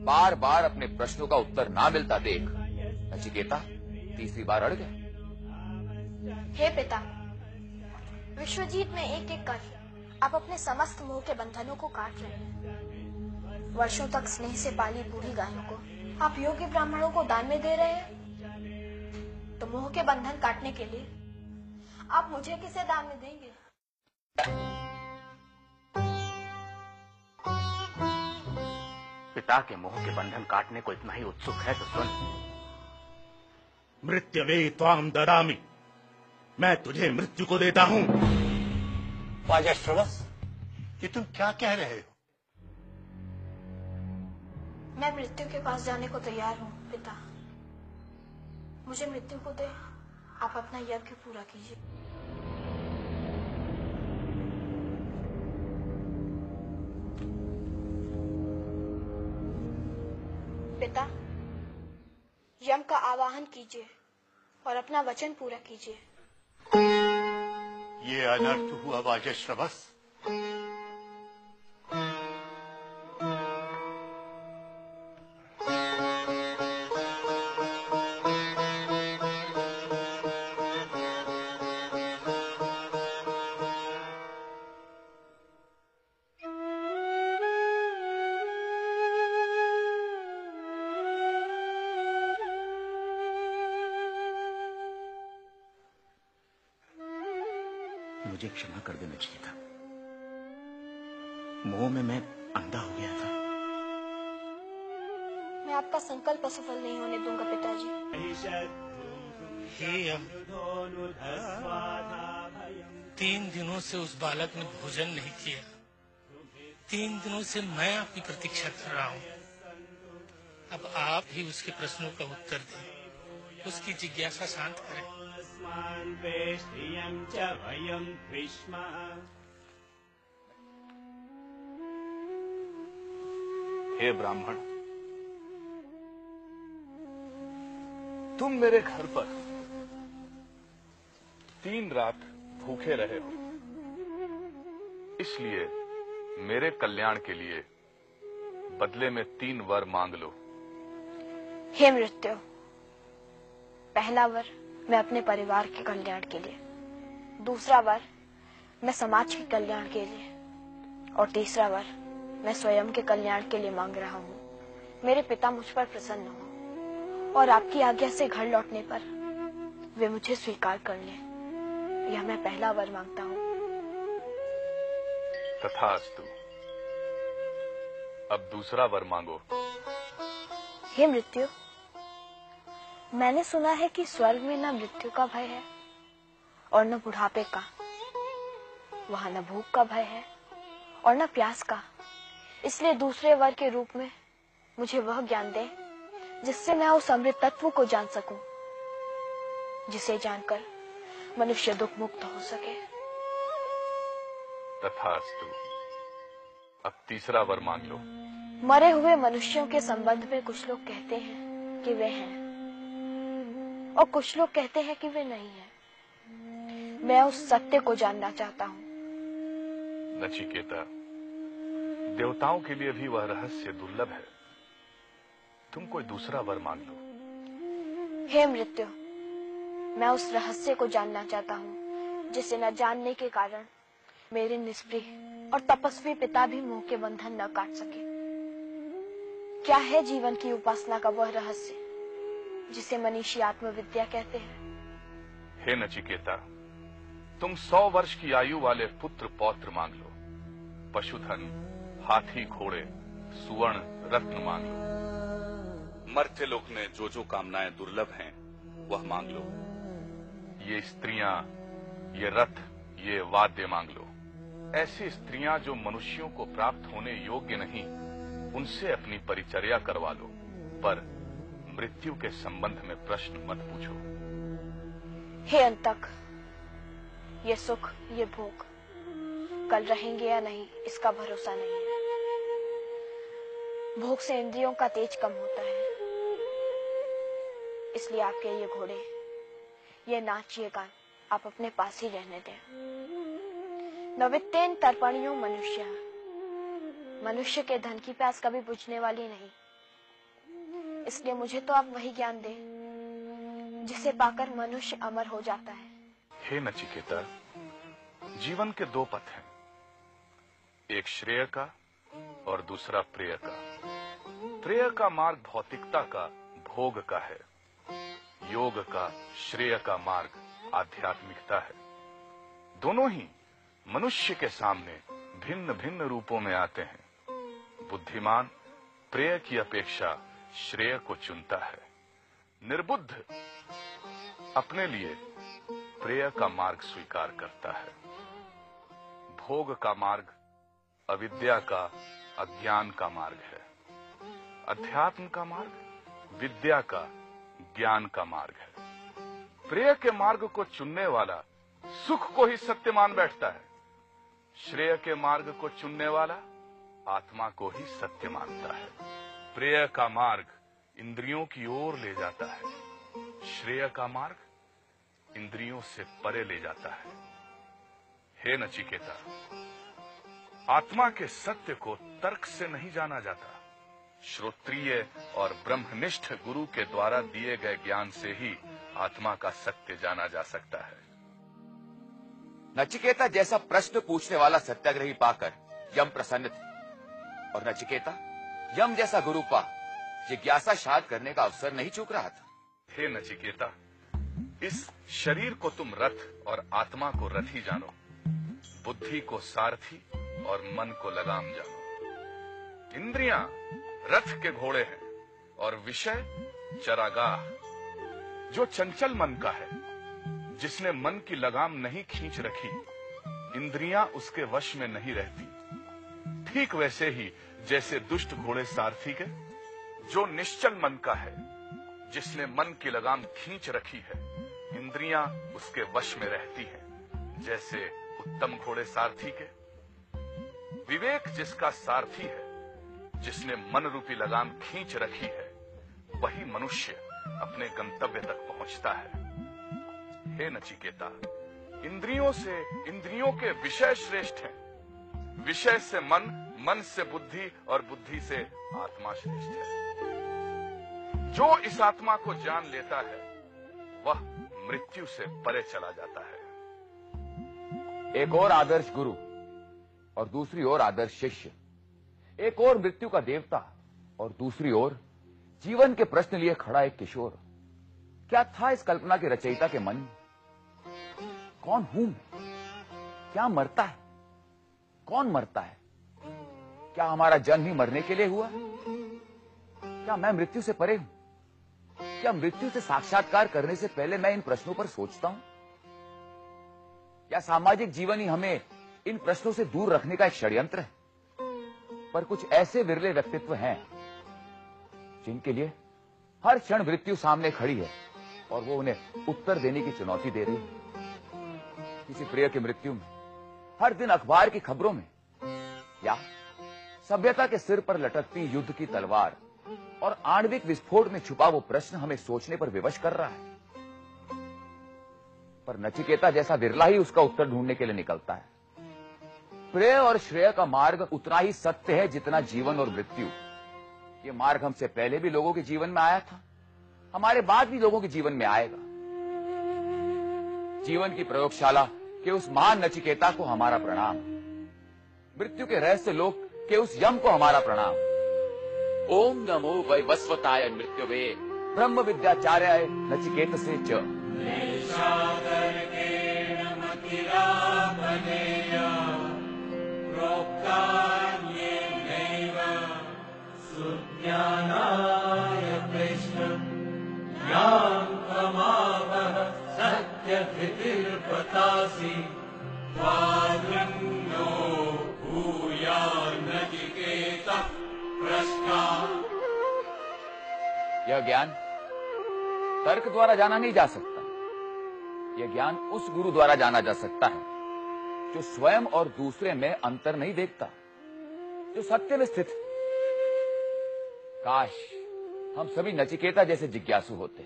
बार बार अपने प्रश्नों का उत्तर ना मिलता देख नचिकेता तीसरी बार अड़ गया। हे पिता, विश्वजीत में एक एक कर आप अपने समस्त मोह के बंधनों को काट रहे हैं। वर्षों तक स्नेह से पाली बूढ़ी गायों को आप योग्य ब्राह्मणों को दान में दे रहे हैं, तो मोह के बंधन काटने के लिए आप मुझे किसे दान में देंगे? पिता के मोह के बंधन काटने को इतना ही उत्सुक है तो सुन। मृत्यवे त्वाम ददामि, मैं तुझे मृत्यु को देता हूं। वाजश्रवस, ये तुम क्या कह रहे हो? मैं मृत्यु के पास जाने को तैयार हूँ पिता। मुझे मृत्यु को दे, आप अपना यज्ञ पूरा कीजिए। पिता, यम का आवाहन कीजिए और अपना वचन पूरा कीजिए। ये अनर्थ हुआ वाजश्रवस। मुझे क्षमा कर दे नचिकेता, मोह में मैं अंधा हो गया था। मैं आपका संकल्प असफल नहीं होने दूंगा पिताजी। हे यम, 3 दिनों से उस बालक ने भोजन नहीं किया। 3 दिनों से मैं आपकी प्रतीक्षा कर रहा हूँ। अब आप ही उसके प्रश्नों का उत्तर दें, उसकी जिज्ञासा शांत करें। हे ब्राह्मण, तुम मेरे घर पर 3 रात भूखे रहे हो, इसलिए मेरे कल्याण के लिए बदले में 3 वर मांग लो। हे मृत्यु, पहला वर मैं अपने परिवार के कल्याण के लिए, दूसरा वर मैं समाज के कल्याण के लिए, और तीसरा वर मैं स्वयं के कल्याण के लिए मांग रहा हूँ। मेरे पिता मुझ पर प्रसन्न हो और आपकी आज्ञा से घर लौटने पर वे मुझे स्वीकार कर लें। यह मैं पहला वर मांगता हूँ। तथास्तु। अब दूसरा वर मांगो। हे मृत्यु, मैंने सुना है कि स्वर्ग में न मृत्यु का भय है और न बुढ़ापे का। वहां न भूख का भय है और न प्यास का। इसलिए दूसरे वर के रूप में मुझे वह ज्ञान दे जिससे मैं उस अमृत तत्व को जान सकूं, जिसे जानकर मनुष्य दुख मुक्त हो सके। तथास्तु। अब तीसरा वर मांग लो। मरे हुए मनुष्यों के संबंध में कुछ लोग कहते हैं कि वे हैं और कुछ लोग कहते हैं कि वे नहीं हैं। मैं उस सत्य को जानना चाहता हूँ। नचिकेता, देवताओं के लिए भी वह रहस्य दुर्लभ है। तुम कोई दूसरा वर मांग लो। हे मृत्यु, मैं उस रहस्य को जानना चाहता हूँ जिसे न जानने के कारण मेरे निष्प्रिय और तपस्वी पिता भी मोह के बंधन न काट सके। क्या है जीवन की उपासना का वह रहस्य जिसे मनीषी आत्मविद्या कहते हैं? हे नचिकेता, तुम 100 वर्ष की आयु वाले पुत्र पौत्र मांग लो। पशुधन, हाथी, घोड़े, सुवर्ण, रत्न मांग लो। मर्त्य लोक में जो जो कामनाएं दुर्लभ हैं वह मांग लो। ये स्त्रियां, ये रथ, ये वाद्य मांग लो। ऐसी स्त्रियां जो मनुष्यों को प्राप्त होने योग्य नहीं, उनसे अपनी परिचर्या करवा लो, पर मृत्यु के संबंध में प्रश्न मत पूछो। हे अंतक, ये सुख, ये भोग कल रहेंगे या नहीं इसका भरोसा नहीं है। भोग से इंद्रियों का तेज कम होता है। इसलिए आपके ये घोड़े, ये नाच, ये गान आप अपने पास ही रहने दें। नवित्तेन तर्पणियों मनुष्य, मनुष्य के धन की प्यास कभी बुझने वाली नहीं। इसलिए मुझे तो आप वही ज्ञान दें जिसे पाकर मनुष्य अमर हो जाता है। हे नचिकेता, जीवन के दो पथ हैं, एक श्रेय का और दूसरा प्रेय का। प्रेय का मार्ग भौतिकता का, भोग का है। योग का, श्रेय का मार्ग आध्यात्मिकता है। दोनों ही मनुष्य के सामने भिन्न भिन्न रूपों में आते हैं। बुद्धिमान प्रेय की अपेक्षा श्रेय को चुनता है। निर्बुद्ध अपने लिए प्रेय का मार्ग स्वीकार करता है। भोग का मार्ग अविद्या का, अज्ञान का मार्ग है। अध्यात्म का मार्ग विद्या का, ज्ञान का मार्ग है। प्रेय के मार्ग को चुनने वाला सुख को ही सत्य मान बैठता है। श्रेय के मार्ग को चुनने वाला आत्मा को ही सत्य मानता है। प्रेय का मार्ग इंद्रियों की ओर ले जाता है, श्रेय का मार्ग इंद्रियों से परे ले जाता है। हे नचिकेता, आत्मा के सत्य को तर्क से नहीं जाना जाता। श्रोत्रिय और ब्रह्मनिष्ठ गुरु के द्वारा दिए गए ज्ञान से ही आत्मा का सत्य जाना जा सकता है। नचिकेता जैसा प्रश्न पूछने वाला सत्याग्रही पाकर यम प्रसन्न थे, और नचिकेता यम जैसा गुरु पा जिज्ञासा शांत करने का अवसर नहीं चूक रहा था। हे नचिकेता, इस शरीर को तुम रथ और आत्मा को रथी जानो, बुद्धि को सारथी और मन को लगाम जानो। इंद्रियां रथ के घोड़े हैं और विषय चरागाह। जो चंचल मन का है, जिसने मन की लगाम नहीं खींच रखी, इंद्रियां उसके वश में नहीं रहती। ठीक वैसे ही जैसे दुष्ट घोड़े सारथी के, जो निश्चल मन का है, जिसने मन की लगाम खींच रखी है, इंद्रियां उसके वश में रहती हैं, जैसे उत्तम घोड़े सारथी के। विवेक जिसका सारथी है, जिसने मन रूपी लगाम खींच रखी है, वही मनुष्य अपने गंतव्य तक पहुंचता है। हे नचिकेता, इंद्रियों से इंद्रियों के विषय श्रेष्ठ हैं। विषय से मन, मन से बुद्धि और बुद्धि से आत्मा श्रेष्ठ है। जो इस आत्मा को जान लेता है, वह मृत्यु से परे चला जाता है। एक और आदर्श गुरु और दूसरी ओर आदर्श शिष्य, एक और मृत्यु का देवता और दूसरी ओर जीवन के प्रश्न लिए खड़ा एक किशोर। क्या था इस कल्पना के रचयिता के मन में? कौन हूं मैं? क्या मरता है? कौन मरता है? क्या हमारा जन्म ही मरने के लिए हुआ? क्या मैं मृत्यु से परे हूं? क्या मृत्यु से साक्षात्कार करने से पहले मैं इन प्रश्नों पर सोचता हूं? क्या सामाजिक जीवन ही हमें इन प्रश्नों से दूर रखने का एक षड्यंत्र है? पर कुछ ऐसे विरले व्यक्तित्व हैं जिनके लिए हर क्षण मृत्यु सामने खड़ी है और वो उन्हें उत्तर देने की चुनौती दे रही है। किसी प्रिय की मृत्यु में, हर दिन अखबार की खबरों में, या सभ्यता के सिर पर लटकती युद्ध की तलवार और आणविक विस्फोट में छुपा वो प्रश्न हमें सोचने पर विवश कर रहा है। पर नचिकेता जैसा विरला ही उसका उत्तर ढूंढने के लिए निकलता है। प्रेय और श्रेय का मार्ग उतना ही सत्य है जितना जीवन और मृत्यु। ये मार्ग हमसे पहले भी लोगों के जीवन में आया था, हमारे बाद भी लोगों के जीवन में आएगा। जीवन की प्रयोगशाला के उस महान नचिकेता को हमारा प्रणाम। मृत्यु के रहस्य लोक के उस यम को हमारा प्रणाम। ओम नमो वैवस्वताय मृत्युवे ब्रह्म विद्याचार्याय नचिकेत से च। यह ज्ञान तर्क द्वारा जाना नहीं जा सकता। यह ज्ञान उस गुरु द्वारा जाना जा सकता है जो स्वयं और दूसरे में अंतर नहीं देखता, जो सत्य में स्थित है। काश हम सभी नचिकेता जैसे जिज्ञासु होते।